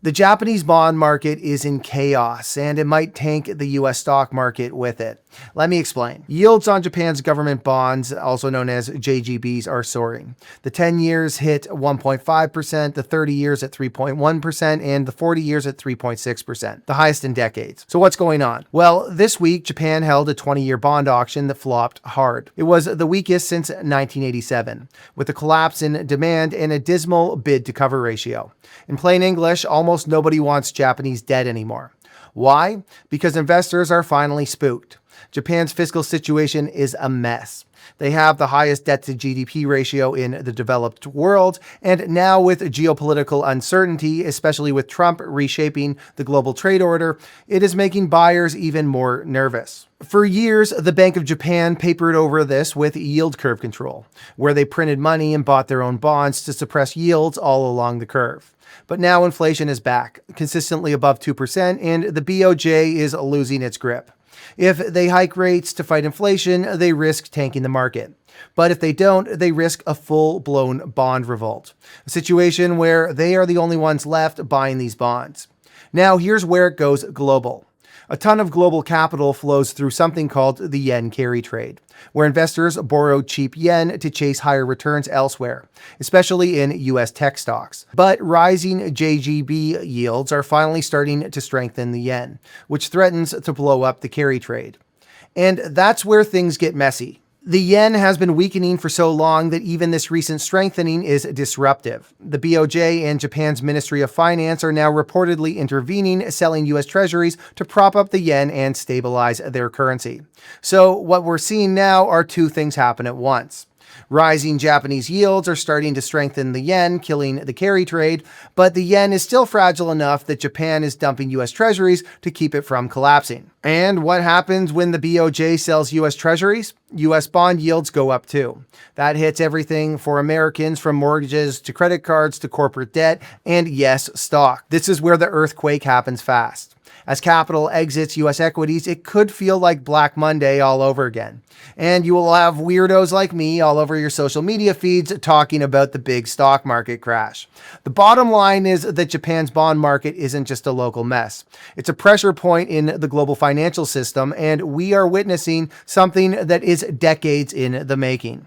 The Japanese bond market is in chaos, and it might tank the US stock market with it. Let me explain. Yields on Japan's government bonds, also known as JGBs, are soaring. The 10 years hit 1.5%, the 30 years at 3.1%, and the 40 years at 3.6%, the highest in decades. So what's going on? Well, this week, Japan held a 20-year bond auction that flopped hard. It was the weakest since 1987, with a collapse in demand and a dismal bid-to-cover ratio. In plain English, almost nobody wants Japanese debt anymore. Why? Because investors are finally spooked. Japan's fiscal situation is a mess. They have the highest debt to GDP ratio in the developed world, and now with geopolitical uncertainty, especially with Trump reshaping the global trade order, it is making buyers even more nervous. For years, the Bank of Japan papered over this with yield curve control, where they printed money and bought their own bonds to suppress yields all along the curve. But now inflation is back, consistently above 2%, and the BOJ is losing its grip. If they hike rates to fight inflation, they risk tanking the market. But if they don't, they risk a full-blown bond revolt, a situation where they are the only ones left buying these bonds. Now, here's where it goes global. A ton of global capital flows through something called the yen carry trade, where investors borrow cheap yen to chase higher returns elsewhere, especially in US tech stocks. But rising JGB yields are finally starting to strengthen the yen, which threatens to blow up the carry trade. And that's where things get messy. The yen has been weakening for so long that even this recent strengthening is disruptive. The BOJ and Japan's Ministry of Finance are now reportedly intervening, selling US treasuries to prop up the yen and stabilize their currency. So what we're seeing now are two things happen at once. Rising Japanese yields are starting to strengthen the yen, killing the carry trade, but the yen is still fragile enough that Japan is dumping US treasuries to keep it from collapsing. And what happens when the BOJ sells US treasuries? US bond yields go up too. That hits everything for Americans, from mortgages to credit cards to corporate debt, and yes, stock. This is where the earthquake happens fast. As capital exits US equities, it could feel like Black Monday all over again. And you will have weirdos like me all over your social media feeds talking about the big stock market crash. The bottom line is that Japan's bond market isn't just a local mess. It's a pressure point in the global financial system, and we are witnessing something that is decades in the making.